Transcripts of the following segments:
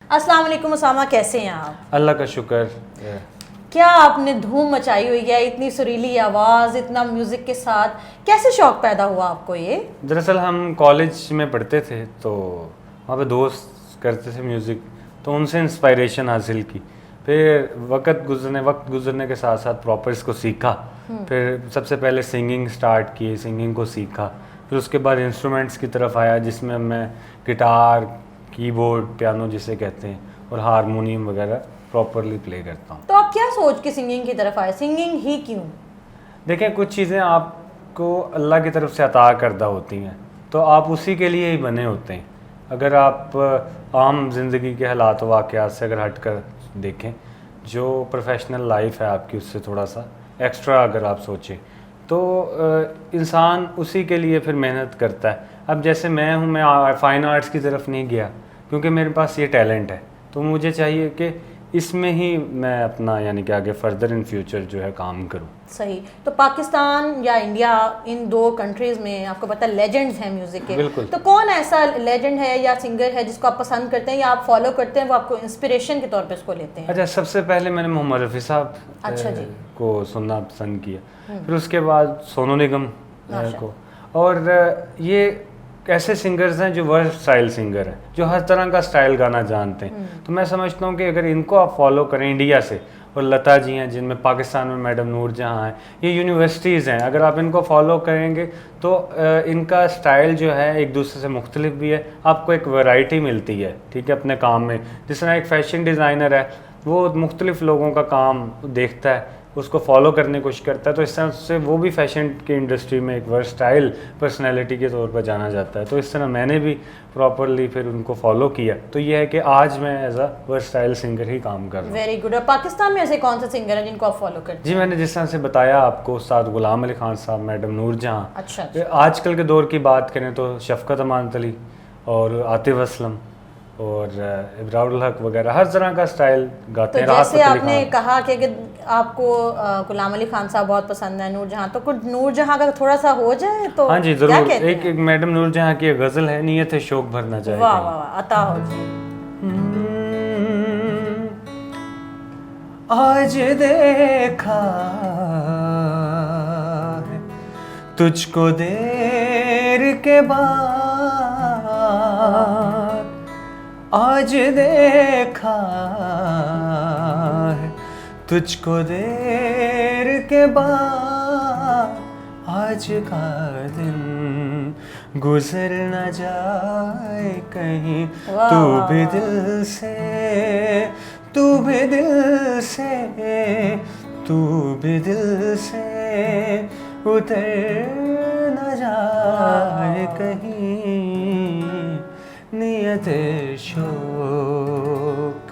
अस्सलाम वालेकुम उसामा, कैसे हैं आप? अल्लाह का शुक्र। क्या आपने धूम मचाई हुई है, इतनी सुरीली आवाज़, इतना म्यूज़िक के साथ, कैसे शौक पैदा हुआ आपको ये? दरअसल हम कॉलेज में पढ़ते थे तो वहाँ पे दोस्त करते थे म्यूज़िक, तो उनसे इंस्पायरेशन हासिल की। फिर वक्त गुजरने के साथ साथ प्रॉपर इसको सीखा। फिर सबसे पहले सिंगिंग स्टार्ट की, सिंगिंग को सीखा। फिर उसके बाद इंस्ट्रूमेंट्स की तरफ आया, जिसमें मैं गिटार, कीबोर्ड, पियानो जिसे कहते हैं, और हारमोनियम वगैरह प्रॉपरली प्ले करता हूँ। तो आप क्या सोच के सिंगिंग की तरफ आए? सिंगिंग ही क्यों? देखें, कुछ चीज़ें आपको अल्लाह की तरफ से अता करदा होती हैं, तो आप उसी के लिए ही बने होते हैं। अगर आप आम ज़िंदगी के हालात वाक़यात से अगर हट कर देखें, जो प्रोफेशनल लाइफ है आपकी, उससे थोड़ा सा एक्स्ट्रा अगर आप सोचें, तो इंसान उसी के लिए फिर मेहनत करता है। अब जैसे मैं हूँ, मैं फ़ाइन आर्ट्स की तरफ नहीं गया क्योंकि मेरे पास ये टैलेंट है, तो मुझे चाहिए कि इसमें ही मैं अपना यानी कि आगे फर्दर इन फ्यूचर जो है काम करूं। सही। तो पाकिस्तान या इंडिया, इन दो कंट्रीज़ में आपको पता है लेजेंड्स हैं म्यूज़िक के। बिल्कुल। तो कौन ऐसा लेजेंड है या सिंगर है जिसको आप पसंद करते हैं या आप फॉलो करते हैं, वो आपको इंस्पिरेशन के तौर पे उसको लेते हैं? अच्छा, सबसे पहले मैंने मोहम्मद रफ़ी साहब अच्छा जी। को सुनना पसंद किया। फिर उसके बाद सोनू निगम को। और ये ऐसे सिंगर्स हैं जो वर्सटाइल सिंगर हैं, जो हर तरह का स्टाइल गाना जानते हैं। तो मैं समझता हूँ कि अगर इनको आप फॉलो करें इंडिया से, और लता जी हैं जिनमें पाकिस्तान में मैडम नूर जहाँ हैं, ये यूनिवर्सिटीज़ हैं, अगर आप इनको फॉलो करेंगे तो इनका स्टाइल जो है एक दूसरे से मुख्तलिफ भी है, आपको एक वैरायटी मिलती है, ठीक है, अपने काम में। जिस तरह एक फ़ैशन डिज़ाइनर है, वो मुख्तलिफ लोगों का काम देखता है, उसको फॉलो करने की कोशिश करता है, तो इस तरह से वो भी फैशन की इंडस्ट्री में एक वर्सटाइल पर्सनैलिटी के तौर पर जाना जाता है। तो इस तरह मैंने भी प्रॉपरली फिर उनको फॉलो किया, तो ये है कि आज मैं एज अ वर्सटाइल सिंगर ही काम कर रहा हूँ। Very good. और पाकिस्तान में ऐसे कौन से सिंगर हैं जिनको आप फॉलो करते हैं? जी, मैंने जिस तरह से बताया आपको, उस्ताद गुलाम अली खान साहब, मैडम नूर जहाँ। अच्छा। आजकल के दौर की बात करें तो शफ़क़त अमानत अली और आतिफ असलम और इब्राउल हक वगैरह हर तरह का स्टाइल गाते तो हैं। जैसे आपने कहा कि आपको गुलाम अली खान साहब बहुत पसंद है, नूरजहां, तो कुछ नूरजहां का थोड़ा सा हो जाए तो? हाँ जी, ज़रूर। एक मैडम नूरजहां की गज़ल है, नीयत है शौक भरना चाहिए। वाह वाह वाह, अता हो जी। आज देखा है तुझको देर के बाद, आज देखा है तुझको देर के बाद, आज का दिन गुजर न जाए कहीं, तू भी दिल से, तू भी दिल से, तू भी दिल से उतर न जाए कहीं, नियत शौक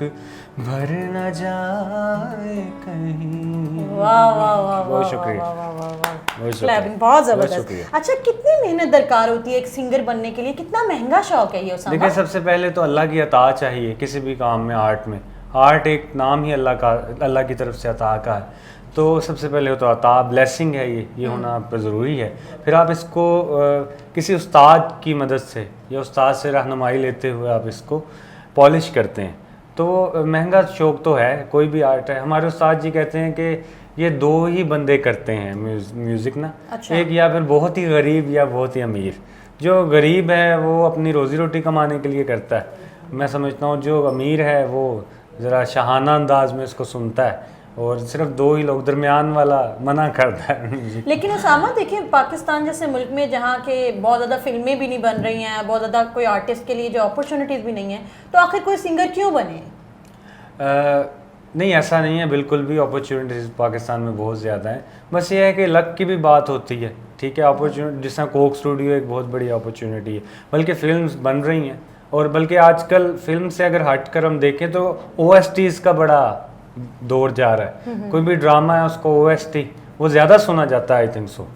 भर न जाए कहीं। वाह वाह वाह, बहुत शुक्रिया। बहुत जबरदस्त। अच्छा, कितनी मेहनत दरकार होती है एक सिंगर बनने के लिए? कितना महंगा शौक है ये उसामा? देखिए, सबसे पहले तो अल्लाह की अता चाहिए किसी भी काम में। आर्ट में, आर्ट एक नाम ही अल्लाह की तरफ से अता का है। तो सबसे पहले तो अता, ब्लेसिंग है, ये होना आप पर ज़रूरी है। फिर आप इसको किसी उस्ताद की मदद से या उस्ताद से रहनुमाई लेते हुए आप इसको पॉलिश करते हैं। तो महंगा शौक तो है, कोई भी आर्ट है। हमारे उस्ताद जी कहते हैं कि ये दो ही बंदे करते हैं म्यूज़िक ना। अच्छा। एक या फिर बहुत ही गरीब या बहुत ही अमीर। जो गरीब है वो अपनी रोज़ी रोटी कमाने के लिए करता है, मैं समझता हूँ। जो अमीर है वो ज़रा शाहाना अंदाज में इसको सुनता है, और सिर्फ दो ही लोग, दरमियान वाला मना करता है। लेकिन उसामा, देखिए पाकिस्तान जैसे मुल्क में जहाँ के बहुत ज़्यादा फिल्में भी नहीं बन रही हैं, बहुत ज़्यादा कोई आर्टिस्ट के लिए जो अपॉर्चुनिटीज़ भी नहीं है, तो आखिर कोई सिंगर क्यों बने? नहीं, ऐसा नहीं है बिल्कुल भी। अपॉर्चुनिटीज़ पाकिस्तान में बहुत ज़्यादा हैं, बस ये है कि लक की भी बात होती है, ठीक है। अपॉर्चुनिटी जिस तरह कोक स्टूडियो एक बहुत बड़ी अपॉर्चुनिटी है, बल्कि फिल्म्स बन रही हैं, और बल्कि आजकल फिल्म से अगर हट कर हम देखें तो OSTs का बड़ा दौर जा रहा है। कोई भी ड्रामा है उसको OST वो ज़्यादा सुना जाता है, आई थिंक सो,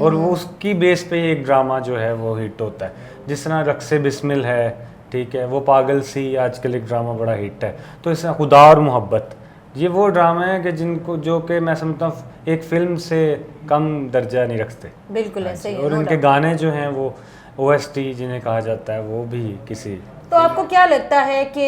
और वो उसकी बेस पे ही एक ड्रामा जो है वो हिट होता है। जिस तरह रक्से बिस्मिल है, ठीक है, वो पागल सी आजकल एक ड्रामा बड़ा हिट है। तो इस तरह खुदा और मोहब्बत, ये वो ड्रामा है कि जिनको, जो कि मैं समझता हूँ एक फिल्म से कम दर्जा नहीं रखते। बिल्कुल ऐसे ही है, और इनके गाने जो हैं वो OST जिन्हें कहा जाता है वो भी किसी। तो आपको क्या लगता है कि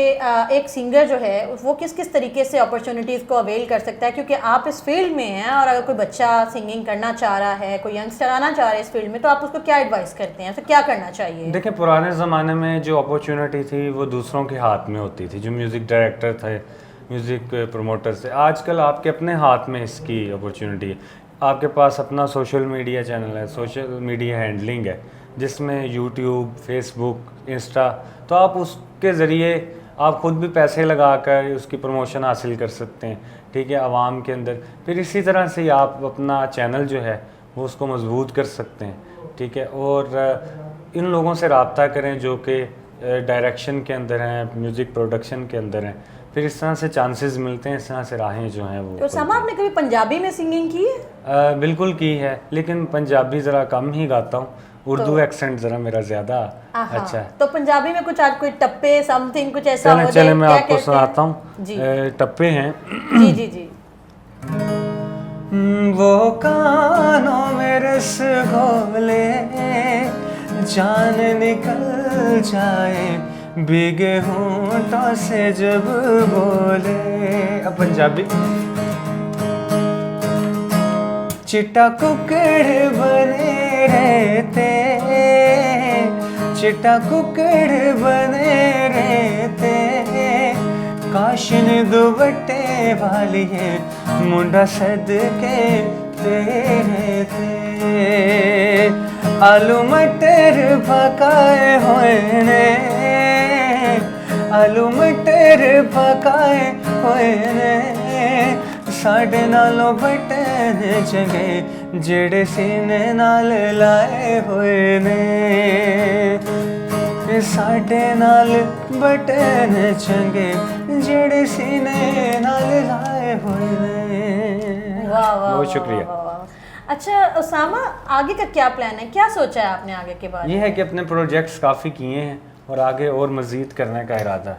एक सिंगर जो है वो किस किस तरीके से अपॉर्चुनिटीज़ को अवेल कर सकता है, क्योंकि आप इस फील्ड में हैं और अगर कोई बच्चा सिंगिंग करना चाह रहा है, कोई यंगस्टर आना चाह रहा है इस फील्ड में, तो आप उसको क्या एडवाइस करते हैं, तो क्या करना चाहिए? देखिए, पुराने ज़माने में जो अपॉर्चुनिटी थी वो दूसरों के हाथ में होती थी, जो म्यूज़िक डायरेक्टर थे, म्यूज़िक प्रमोटर थे। आजकल आपके अपने हाथ में इसकी अपॉर्चुनिटी है। आपके पास अपना सोशल मीडिया चैनल है, सोशल मीडिया हैंडलिंग है, जिसमें यूट्यूब, फेसबुक, इंस्टा, तो आप उसके ज़रिए आप ख़ुद भी पैसे लगाकर उसकी प्रमोशन हासिल कर सकते हैं, ठीक है, आवाम के अंदर। फिर इसी तरह से आप अपना चैनल जो है वो उसको मजबूत कर सकते हैं, ठीक है। और इन लोगों से रब्ता करें जो कि डायरेक्शन के अंदर हैं, म्यूज़िक प्रोडक्शन के अंदर हैं, फिर इस तरह से चांसेस मिलते हैं, इस तरह से राहें जो हैं वो। तो सामा, आपने कभी पंजाबी में सिंगिंग की है? बिल्कुल की है, लेकिन पंजाबी ज़रा कम ही गाता हूँ, उर्दू एक्सेंट ज़रा मेरा ज़्यादा अच्छा है। तो पंजाबी में कुछ आज कोई टप्पे समथिंग कुछ ऐसा हो चले मैं आपको सुनाता हूँ। टप्पे हैं। जी जी जी। वो कानों में रस घोले, जान निकल जाए भीगे होंठों से जब बोले। अब पंजाबी। चिट्टा कुकड़ बने रहते, चिट्टा कुकड़ बने रहते, काशन दुबट्टे वाली है मुंडा सदके तेरे थे। आलू मटर पकाए हुए ने, आलू मटर पकाए हुए ने, साढ़े नालों बटन चंगे जेड़े सीने नाल लाए हुए ने, साढ़े नाल बटन चंगे जेड़े सीने नाल लाए हुए ने। वाह वाह, बहुत शुक्रिया। अच्छा उसामा, आगे का क्या प्लान है, क्या सोचा है आपने आगे के बारे में? ये है कि अपने प्रोजेक्ट्स काफ़ी किए हैं और आगे और मज़ीद करने का इरादा है,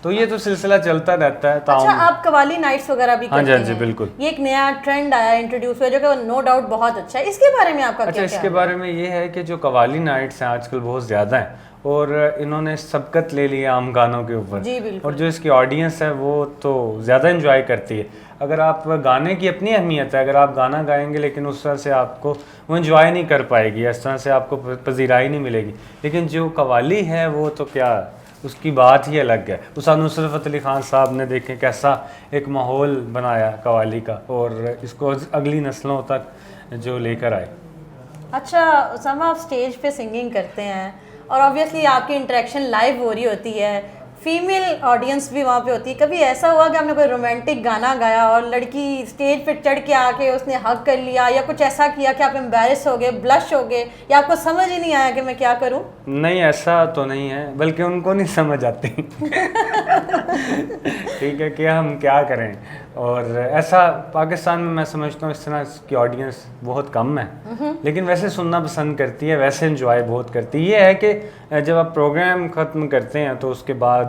तो ये तो सिलसिला चलता रहता है। अच्छा, आप कवाली नाइट्स वगैरह भी करते हैं? हाँ जी, बिल्कुल। ये एक नया ट्रेंड आया, इंट्रोड्यूस हुआ, जो कि नो डाउट बहुत अच्छा है। इसके बारे में आपका अच्छा, क्या इसके बारे में ये है कि जो कवाली नाइट्स हैं आजकल बहुत ज़्यादा हैं और इन्होंने सबकत ले लिया आम गानों के ऊपर। जी बिल्कुल। और जो इसकी ऑडियंस है वो तो ज़्यादा एंजॉय करती है। अगर आप गाने की अपनी अहमियत है, अगर आप गाना गाएंगे लेकिन उस तरह से आपको वो एंजॉय नहीं कर पाएगी, इस तरह से आपको पजीराई नहीं मिलेगी। लेकिन जो कवाली है वो तो क्या, उसकी बात ही अलग है। उस नुसरत फ़तेह अली ख़ान साहब ने देखें कैसा एक माहौल बनाया कवाली का और इसको अगली नस्लों तक जो लेकर आए। अच्छा उसामा, आप स्टेज पे सिंगिंग करते हैं और ऑब्वियसली आपकी इंटरेक्शन लाइव हो रही होती है, फीमेल ऑडियंस भी वहाँ पे होती है। कभी ऐसा हुआ कि आपने कोई रोमांटिक गाना गाया और लड़की स्टेज पे चढ़ के आके उसने हग कर लिया या कुछ ऐसा किया कि आप एम्बैरेस हो गए, ब्लश हो गए, या आपको समझ ही नहीं आया कि मैं क्या करूँ? नहीं, ऐसा तो नहीं है, बल्कि उनको नहीं समझ आती। ठीक है, कि हम क्या करें। और ऐसा पाकिस्तान में मैं समझता हूँ इस तरह की ऑडियंस बहुत कम है, लेकिन वैसे सुनना पसंद करती है, वैसे एंजॉय बहुत करती है। ये है कि जब आप प्रोग्राम ख़त्म करते हैं तो उसके बाद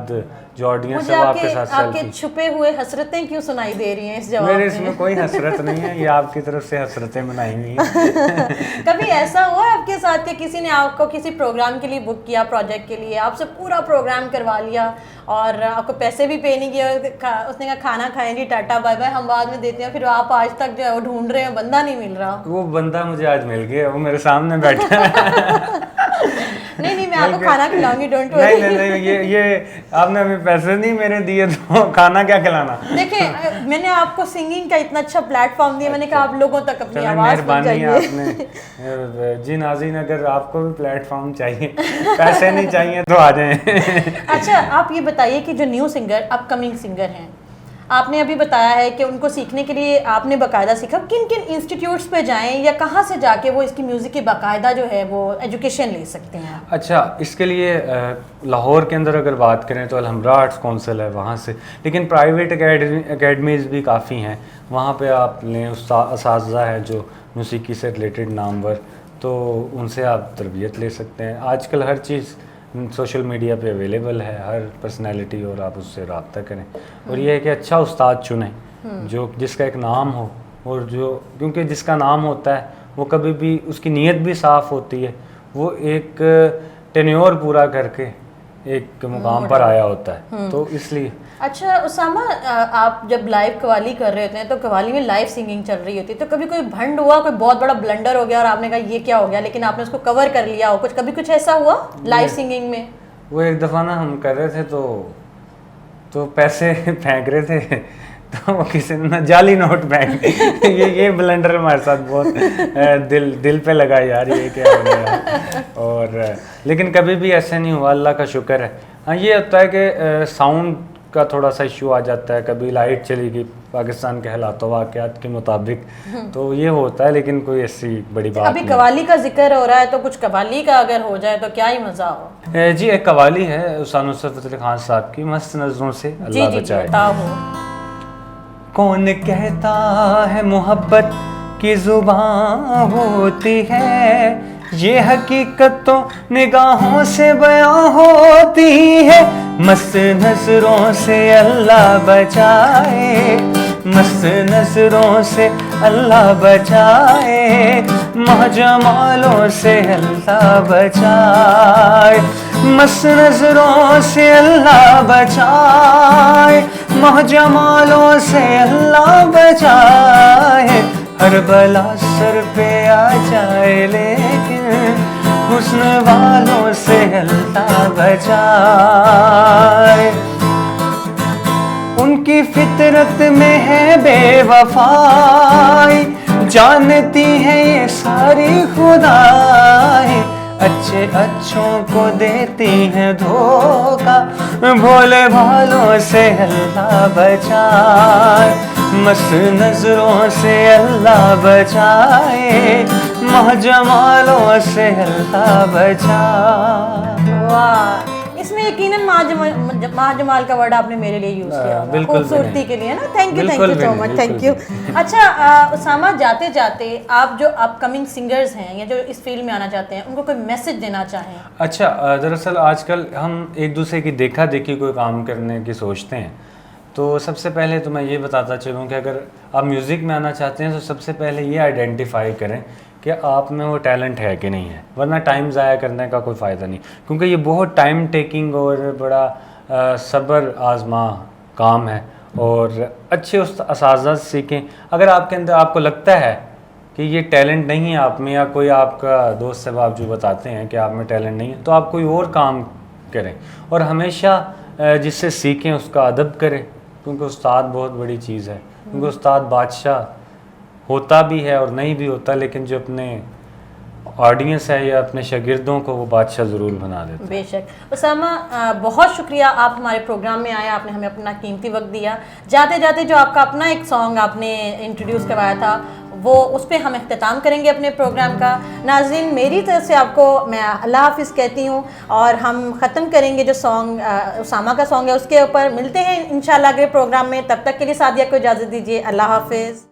जो ऑडियंस है वो आपके साथ आपके छुपे हुए हसरतें क्यों सुनाई दे रही हैं इस जवाब मेरे में? इसमें कोई हसरत नहीं है, ये आपकी तरफ से हसरतें बनाई हुई हैं। कभी ऐसा हुआ आपके साथ कि किसी ने आपको किसी प्रोग्राम के लिए बुक किया, प्रोजेक्ट के लिए, आपसे पूरा प्रोग्राम करवा लिया और आपको पैसे भी पे नहीं किए, उसने कहा खाना खाएं जी, टाटा बाय बाय, हम बाद में देते हैं, फिर आप आज तक जो है वो ढूंढ रहे हैं, बंदा नहीं मिल रहा? वो बंदा मुझे आज मिल गया, वो मेरे सामने बैठा है। नहीं, मैं आपको खाना खिलाऊंगी, डोंट वरी। नहीं, ये आपने अभी पैसे नहीं मेरे दिए तो खाना क्या खिलाना। देखिए, मैंने आपको सिंगिंग का इतना अच्छा प्लेटफॉर्म दिया, मैंने कहा आप लोगों तक अपनी आवाज़ मेहरबानी आपने। जी नाज़रीन, अगर आपको भी प्लेटफॉर्म चाहिए, पैसे नहीं चाहिए तो आ जाएं। अच्छा, आप ये बताइए कि जो न्यू सिंगर, अपकमिंग सिंगर हैं, आपने अभी बताया है कि उनको सीखने के लिए आपने बाकायदा सीखा, किन किन इंस्टीट्यूट्स पे जाएं या कहाँ से जाके वो इसकी म्यूज़िक की बाकायदा जो है वो एजुकेशन ले सकते हैं? अच्छा, इसके लिए लाहौर के अंदर अगर बात करें तो अलहम्रा आर्ट्स काउंसिल है, वहाँ से। लेकिन प्राइवेट एकेडमीज़ भी काफ़ी हैं, वहाँ पे आप लें, उस्ताज़ा है जो मौसीकी से रिलेटेड नामवर, तो उनसे आप तरबियत ले सकते हैं। आजकल हर चीज़ सोशल मीडिया पे अवेलेबल है, हर पर्सनैलिटी, और आप उससे रब्ता करें। और ये है कि अच्छा उस्ताद चुनें जो जिसका एक नाम हो, और जो, क्योंकि जिसका नाम होता है वो कभी भी, उसकी नीयत भी साफ़ होती है वो एक टेन्योर पूरा करके एक मुकाम पर आया होता है, तो इसलिए। अच्छा उसामा, आप जब लाइव कव्वाली कर रहे होते हैं तो कव्वाली में लाइव सिंगिंग चल रही होती है, तो कभी कोई भंड हुआ, कोई बहुत बड़ा ब्लंडर हो गया और आपने कहा ये क्या हो गया, लेकिन आपने उसको कवर कर लिया हो, कभी कुछ ऐसा हुआ लाइव सिंगिंग में? वो एक दफ़ा ना हम कर रहे थे तो पैसे फेंक रहे थे, तो किसी ने ना जाली नोट फेंक ये ब्लंडर हमारे साथ बहुत दिल पे लगा यार, ये क्या हो गया। और लेकिन कभी भी ऐसा नहीं हुआ, अल्लाह का शुक्र है। हाँ ये होता है कि साउंड का थोड़ा सा इशू आ जाता है, कभी लाइट चली गई पाकिस्तान के हालात वाक़यात के मुताबिक, तो ये होता है, लेकिन कोई ऐसी बड़ी बात अभी कव्वाली का जिक्र हो रहा है तो कुछ कव्वाली का अगर हो जाए तो क्या ही मज़ा हो। जी एक कव्वाली है उस्ताद नुसरत फ़तेह अली खान साहब की, मस्त नज़रों से अल्लाह बचाए। कौन कहता है मोहब्बत की ज़ुबान होती है, ये हकीकत तो निगाहों से बयां होती है। मस्त नजरों से अल्लाह बचाए, मस्त नजरों से अल्लाह बचाए, महजमालों से अल्लाह बचाए, मस्त नजरों से अल्लाह बचाए, महजमालों से अल्लाह बचाए। हर बला सर पे आ जाए लेकिन हुस्न वालों से अल्लाह बचाए। उनकी फितरत में है बेवफाई, जानती है ये सारी खुदाई, अच्छे अच्छों को देती हैं धोखा, भोले भालों से अल्लाह बचाए, मस्त नजरों से अल्लाह बचाए, महजमालों से अल्लाह बचाए। वाह, इसमें यकीनन माजमाल का वर्ड आपने मेरे लिए यूज किया, खूबसूरती के लिए ना। Thank you so much, thank you. अच्छा उसामा, जाते जाते आप जो अपकमिंग सिंगर्स हैं या जो इस फील्ड में आना चाहते हैं, उनको कोई मैसेज देना चाहें? अच्छा दरअसल आजकल हम एक दूसरे की देखा देखी कोई काम करने की सोचते हैं, तो सबसे पहले तो मैं ये बताता चलूँ कि अगर आप म्यूज़िक में आना चाहते हैं तो सबसे पहले ये आइडेंटिफाई करें कि आप में वो टैलेंट है कि नहीं है, वरना टाइम ज़ाया करने का कोई फ़ायदा नहीं, क्योंकि ये बहुत टाइम टेकिंग और बड़ा सब्र आज़मा काम है। और अच्छे उस असाज़ा सीखें। अगर आपके अंदर आपको लगता है कि ये टैलेंट नहीं है आप में, या कोई आपका दोस्त सहबाब जो बताते हैं कि आप में टैलेंट नहीं है, तो आप कोई और काम करें और हमेशा जिससे सीखें उसका अदब करें, क्योंकि उस्ताद बहुत बड़ी चीज़ है। क्योंकि उस्ताद बादशाह होता भी है और नहीं भी होता, लेकिन जो अपने ऑडियंस है या अपने शागिर्दों को वो बादशाह ज़रूर बना देते हैं। बेशक। उसामा बहुत शुक्रिया, आप हमारे प्रोग्राम में आए, आपने हमें अपना कीमती वक्त दिया। जाते जाते जो आपका अपना एक सॉन्ग आपने इंट्रोड्यूस करवाया था, वो उस पर हम इख्तिताम करेंगे अपने प्रोग्राम का। नाज़रीन, मेरी तरफ से आपको मैं अल्लाह हाफ़िज़ कहती हूँ, और हम ख़त्म करेंगे जो सॉन्ग उसामा का सॉन्ग है उसके ऊपर। मिलते हैं इंशाल्लाह अगले प्रोग्राम में, तब तक के लिए सादिया को इजाज़त दीजिए। अल्लाह हाफ़िज़।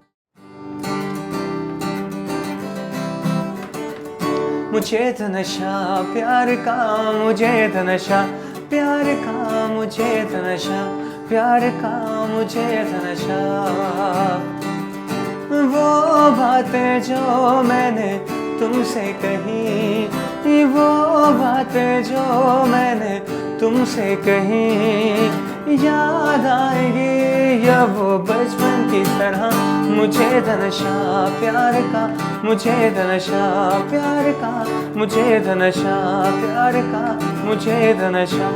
मुझे तो नशा प्यार का, मुझे तो नशा प्यार का, मुझे तो नशा प्यार का, मुझे तो नशा। वो बातें जो मैंने तुमसे कही, वो बातें जो मैंने तुमसे कही, याद आएगी या वो बचपन की तरह। मुझे तो नशा प्यार का, मुझे तो नशा प्यार का, मुझे तो नशा प्यार का, मुझे तो नशा।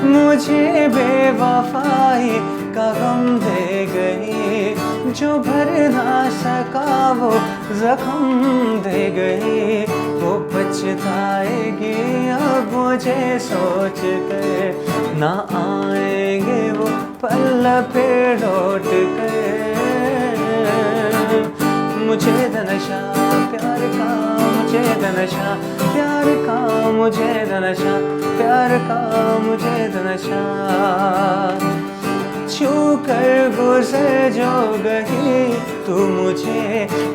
मुझे बेवफाई का गम दे गई, जो भर ना सका वो जख्म दे गई। वो पछताएगी अब मुझे सोच कर, ना आएंगे वो पल पे लौट कर। मुझे तो नशा प्यार का, मुझे तो नशा प्यार का, मुझे तो नशा प्यार का, मुझे तो नशा। छू कर गुजर जो गई तू, मुझे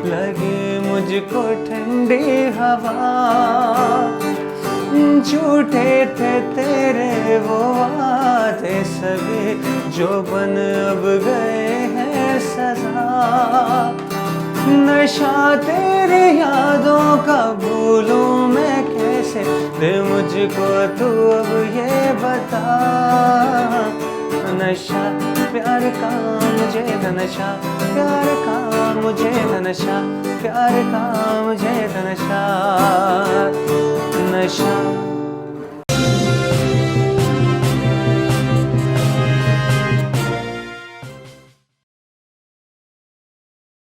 लगी मुझको ठंडी हवा। झूठे थे तेरे वो वादे सभी, जो बन अब गए हैं सजा। नशा तेरी यादों का भूलूं मैं कैसे, दे मुझको तू अब ये बता। नशा प्यार का मुझे नशा, प्यार का मुझे नशा, प्यार का मुझे नशा, नशा